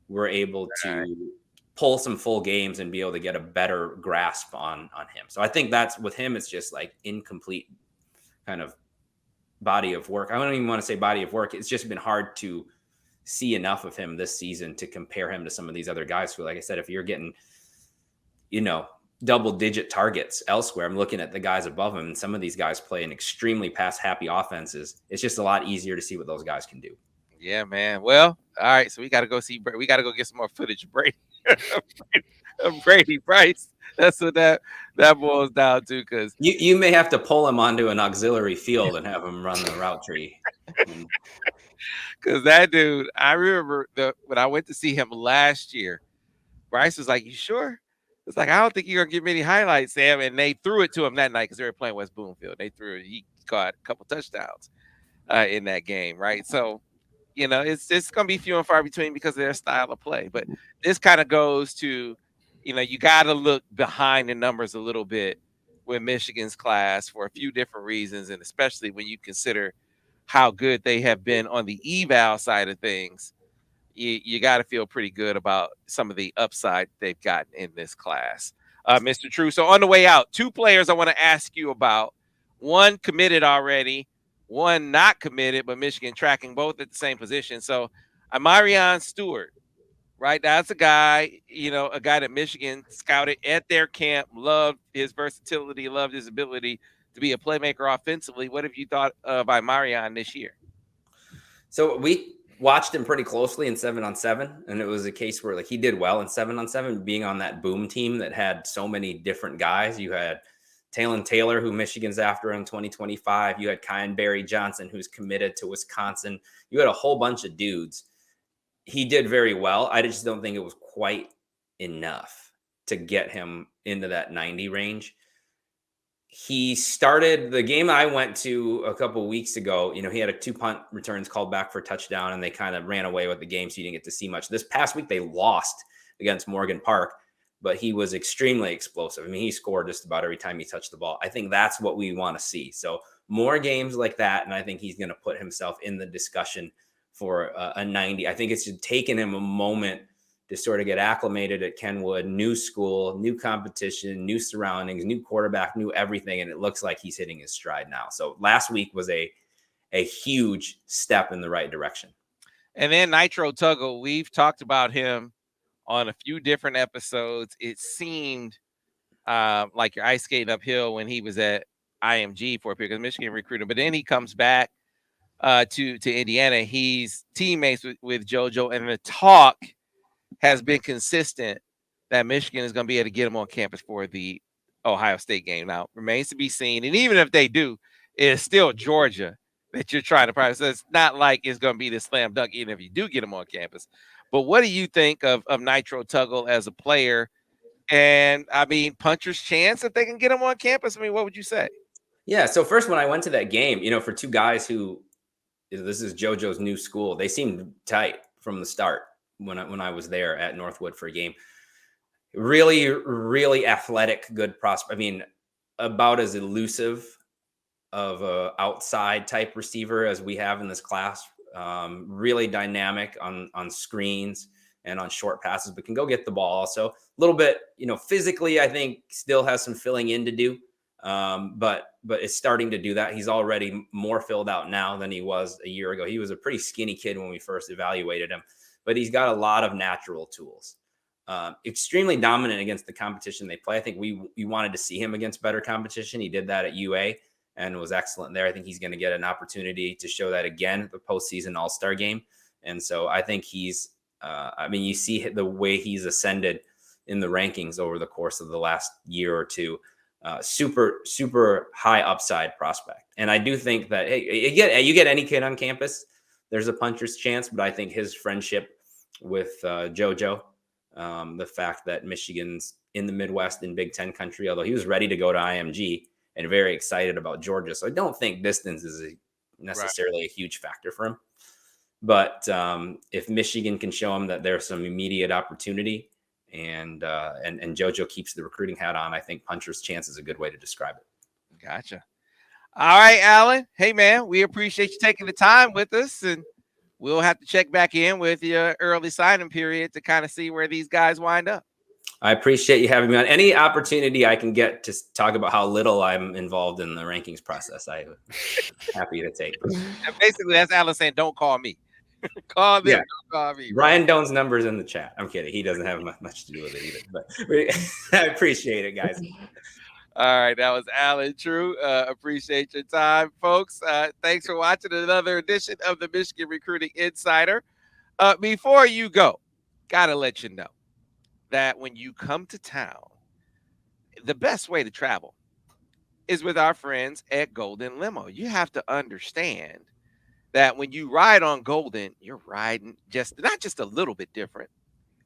we're able to pull some full games and be able to get a better grasp on him. So I think that's with him, it's just like incomplete kind of body of work. I don't even want to say body of work. It's just been hard to see enough of him this season to compare him to some of these other guys who, like I said, if you're getting, you know, double-digit targets elsewhere. I'm looking at the guys above him, and some of these guys play in extremely pass-happy offenses. It's just a lot easier to see what those guys can do. Yeah, man. Well, all right. So we got to go see. We got to go get some more footage of Brady, of Brady Price. That's what that boils down to. Because you may have to pull him onto an auxiliary field and have him run the route tree. Because that dude, I remember when I went to see him last year, Brice was like, "You sure?" It's like, I don't think you're gonna give me any highlights, Sam. And they threw it to him that night because they were playing West Bloomfield. They threw it. He caught a couple touchdowns in that game, right? So, you know, it's gonna be few and far between because of their style of play. But this kind of goes to, you know, you got to look behind the numbers a little bit with Michigan's class for a few different reasons, and especially when you consider how good they have been on the eval side of things. You got to feel pretty good about some of the upside they've gotten in this class. Mr. Trieu, so on the way out, two players I want to ask you about. One committed already, one not committed, but Michigan tracking both at the same position. So I'Marion Stewart, right? That's a guy, you know, a guy that Michigan scouted at their camp, loved his versatility, loved his ability to be a playmaker offensively. What have you thought of I'Marion this year? So we watched him pretty closely in 7-on-7, and it was a case where like he did well in 7-on-7, being on that boom team that had so many different guys. You had Talon Taylor, who Michigan's after in 2025. You had Kyan Barry Johnson, who's committed to Wisconsin. You had a whole bunch of dudes. He did very well. I just don't think it was quite enough to get him into that 90 range. He started the game I went to a couple of weeks ago. You know, he had 2 punt returns called back for a touchdown, and they kind of ran away with the game, so you didn't get to see much. This past week, they lost against Morgan Park. but he was extremely explosive. I mean, he scored just about every time he touched the ball. I think that's what we want to see. So more games like that, and I think he's going to put himself in the discussion for a 90. I think it's just taken him a moment to sort of get acclimated at Kenwood, new school, new competition, new surroundings, new quarterback, new everything, and it looks like he's hitting his stride now. So last week was a huge step in the right direction. And then Nitro Tuggle, we've talked about him on a few different episodes. It seemed like you're ice skating uphill when he was at IMG for a period because Michigan recruited him. But then he comes back to Indiana. He's teammates with JoJo, and the talk has been consistent that Michigan is going to be able to get him on campus for the Ohio State game. Now, remains to be seen. And even if they do, it's still Georgia that you're trying to price. So it's not like it's going to be the slam dunk, even if you do get him on campus. But what do you think of Nitro Tuggle as a player? And, I mean, puncher's chance if they can get him on campus? I mean, what would you say? Yeah, so first, when I went to that game, for two guys who, this is JoJo's new school, they seemed tight from the start when I was there at Northwood for a game. Really, really athletic, good prospect. I mean, about as elusive of a outside type receiver as we have in this class. Really dynamic on screens and on short passes, but can go get the ball. Also a little bit, physically, I think still has some filling in to do. But it's starting to do that. He's already more filled out now than he was a year ago. He was a pretty skinny kid when we first evaluated him, but he's got a lot of natural tools. Extremely dominant against the competition they play. I think we wanted to see him against better competition. He did that at UA and was excellent there. I think he's going to get an opportunity to show that again at the postseason All-Star game. And so I think he's, you see the way he's ascended in the rankings over the course of the last year or two. Super, super high upside prospect. And I do think that, hey, you get any kid on campus, there's a puncher's chance, but I think his friendship with JoJo, the fact that Michigan's in the Midwest in Big Ten country, although he was ready to go to IMG and very excited about Georgia. So I don't think distance is necessarily a huge factor for him. But if Michigan can show him that there's some immediate opportunity and JoJo keeps the recruiting hat on, I think puncher's chance is a good way to describe it. Gotcha. All right, Allen. Hey, man, we appreciate you taking the time with us, and we'll have to check back in with your early signing period to kind of see where these guys wind up. I appreciate you having me on. Any opportunity I can get to talk about how little I'm involved in the rankings process, I'm happy to take. And basically, that's Allen saying, don't call me. Call them. Yeah. Don't call me. Ryan Doan's number's in the chat. I'm kidding. He doesn't have much to do with it either. But I appreciate it, guys. All right. That was Allen Trieu. Appreciate your time, folks. Thanks for watching another edition of the Michigan Recruiting Insider. Before you go, got to let you know that when you come to town, the best way to travel is with our friends at Golden Limo. You have to understand that when you ride on Golden, you're riding not just a little bit different.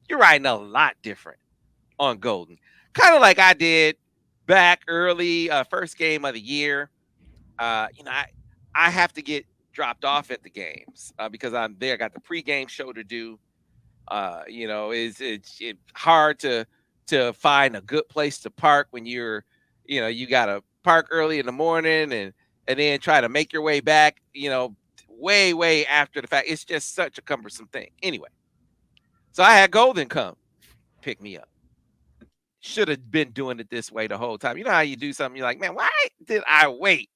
You're riding a lot different on Golden. Kind of like I did back early, first game of the year. I have to get dropped off at the games because I'm there. I got the pregame show to do. It's hard to find a good place to park when you got to park early in the morning and then try to make your way back, way after the fact. It's just such a cumbersome thing. Anyway, so I had Golden come pick me up. Should have been doing it this way the whole time. You know how you do something, you're like, man, why did I wait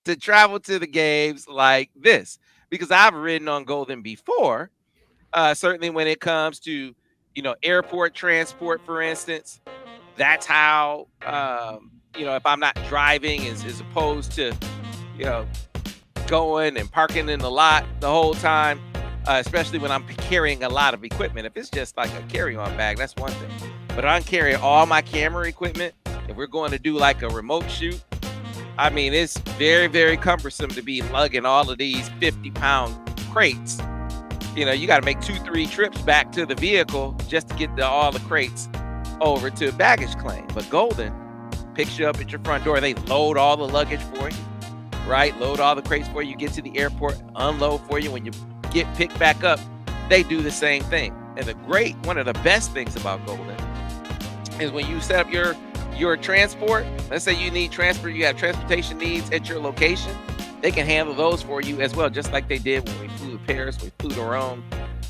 to travel to the games like this? Because I've ridden on Golden before. Certainly when it comes to, airport transport, for instance, that's how, if I'm not driving as opposed to, going and parking in the lot the whole time, especially when I'm carrying a lot of equipment. If it's just like a carry-on bag, that's one thing. But I'm carrying all my camera equipment, and we're going to do like a remote shoot. I mean, it's very, very cumbersome to be lugging all of these 50-pound crates. You got to make 2-3 trips back to the vehicle just to get all the crates over to baggage claim. But Golden picks you up at your front door. They load all the luggage for you, right? Load all the crates for you. Get to the airport, unload for you. When you get picked back up, they do the same thing. And one of the best things about Golden is when you set up your transport. Let's say you need transport, you have transportation needs at your location. They can handle those for you as well, just like they did when we flew to Paris, we flew to Rome.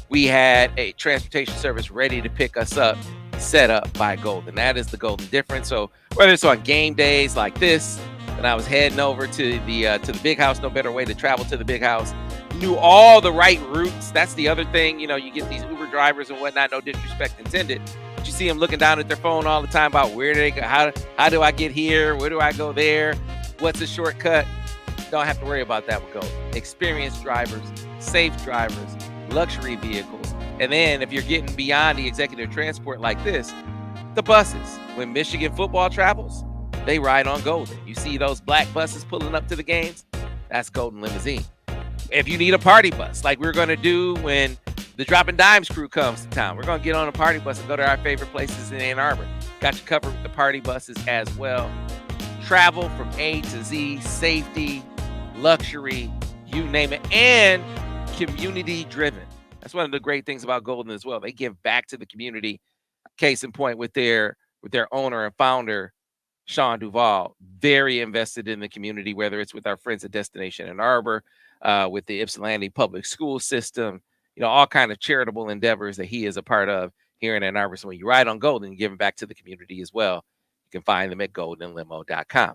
We had a transportation service ready to pick us up, set up by Golden. That is the Golden difference. So whether it's on game days like this, when I was heading over to the big house, no better way to travel to the big house, knew all the right routes. That's the other thing. You know, you get these Uber drivers and whatnot, no disrespect intended. But you see them looking down at their phone all the time about where do they go, how do I get here? Where do I go there? What's a shortcut? Don't have to worry about that with Golden. Experienced drivers, safe drivers, luxury vehicles. And then if you're getting beyond the executive transport like this, the buses. When Michigan football travels, they ride on Golden. You see those black buses pulling up to the games? That's Golden Limousine. If you need a party bus, like we're going to do when the Dropping Dimes crew comes to town, we're going to get on a party bus and go to our favorite places in Ann Arbor. Got you covered with the party buses as well. Travel from A to Z, safety, luxury, you name it, and community driven. That's one of the great things about Golden as well. They give back to the community. Case in point with their owner and founder, Sean Duvall, very invested in the community, whether it's with our friends at Destination Ann Arbor, with the Ypsilanti public school system, you know, all kind of charitable endeavors that he is a part of here in Ann Arbor. So when you ride on Golden, you're giving back to the community as well. You can find them at goldenlimo.com.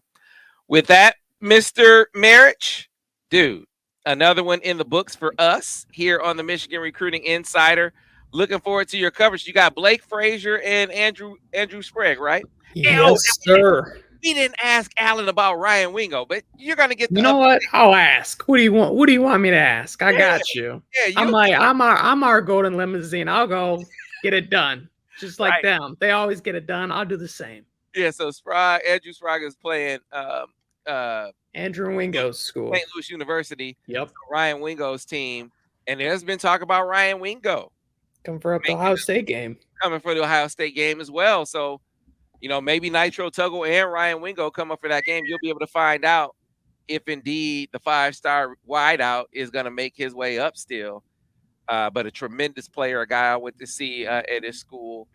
With that, Mr. Marich, dude, another one in the books for us here on the Michigan Recruiting Insider. Looking forward to your coverage. You got Blake Frazier and Andrew Sprague, right? Yes, sir. We didn't ask Allen about Ryan Wingo, but you're gonna get the You know what? I'll ask. What do you want? What do you want me to ask? I got you. Yeah, I'm our Golden Limousine. I'll go get it done. Just like Right. them. They always get it done. I'll do the same. Yeah, so Andrew Sprague is playing Andrew Wingo's school. St. Louis University. Yep. Ryan Wingo's team. And there's been talk about Ryan Wingo Come for the Ohio State game. coming for the Ohio State game as well. So, you know, maybe Nitro Tuggle and Ryan Wingo come up for that game. You'll be able to find out if indeed the 5-star wideout is going to make his way up still. But a tremendous player, a guy I went to see at his school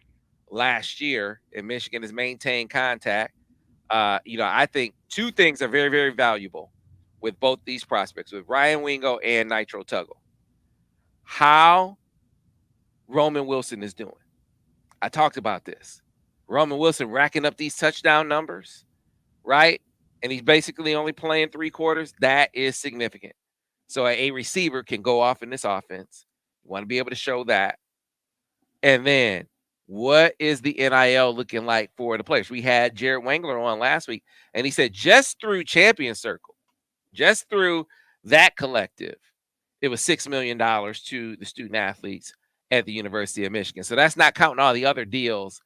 last year in Michigan, has maintained contact. You know, I think two things are very, very valuable with both these prospects, with Ryan Wingo and Nitro Tuggle. How Roman Wilson is doing. I talked about this. Roman Wilson racking up these touchdown numbers, right? And he's basically only playing 3 quarters. That is significant. So a receiver can go off in this offense. You want to be able to show that. And then what is the NIL looking like for the players? We had Jared Wangler on last week, and he said just through Champion Circle, just through that collective, it was $6 million to the student athletes at the University of Michigan. So that's not counting all the other deals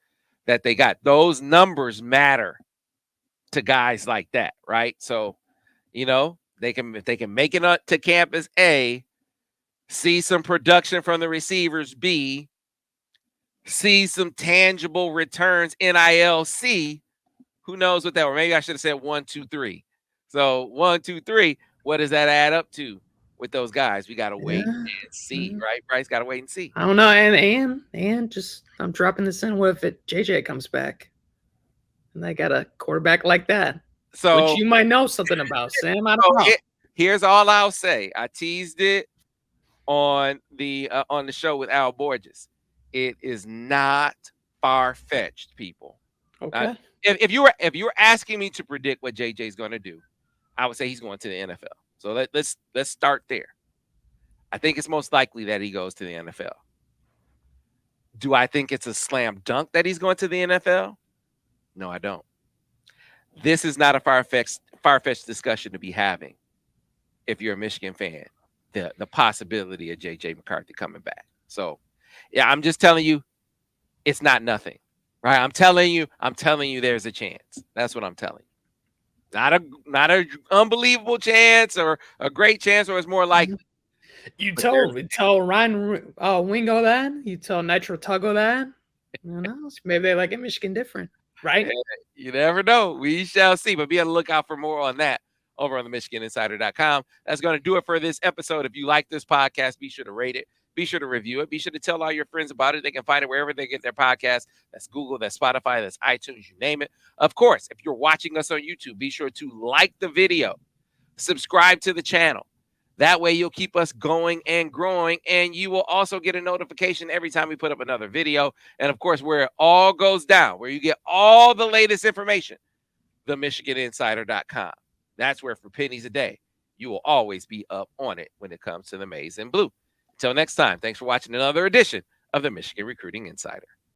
that they got. Those numbers matter to guys like that, right? So, you know, if they can make it up to campus A, see some production from the receivers B, see some tangible returns NIL C, who knows what that were? Maybe I should have said 1, 2, 3. So 1, 2, 3. What does that add up to with those guys? We gotta wait and see, right? Brice, gotta wait and see. I don't know. And just I'm dropping this in. What if JJ comes back and they got a quarterback like that? So which you might know something about, Sam. I don't know. Here's all I'll say. I teased it on the show with Al Borges. It is not far-fetched, people. Okay. If you were asking me to predict what JJ is going to do, I would say he's going to the NFL. So let's start there. I think it's most likely that he goes to the NFL. Do I think it's a slam dunk that he's going to the NFL? No, I don't. This is not a far-fetched discussion to be having if you're a Michigan fan, the possibility of JJ McCarthy coming back. So, yeah, I'm just telling you, it's not nothing, right? I'm telling you there's a chance. That's what I'm telling you. Not a unbelievable chance or a great chance, or it's more likely. You tell Ryan Wingo that? You tell Nitro Tuggle that? Who knows? Maybe they like it Michigan different, right? You never know. We shall see. But be on the lookout for more on that over on the MichiganInsider.com. That's going to do it for this episode. If you like this podcast, be sure to rate it, Be sure to review it. Be sure to tell all your friends about it. They can find it wherever they get their podcasts. That's Google, that's Spotify, that's iTunes, you name it. Of course, if you're watching us on YouTube, be sure to like the video, subscribe to the channel. That way you'll keep us going and growing, and you will also get a notification every time we put up another video. And of course, where it all goes down, where you get all the latest information, themichiganinsider.com. That's where for pennies a day, you will always be up on it when it comes to the maize and blue. Until next time, thanks for watching another edition of the Michigan Recruiting Insider.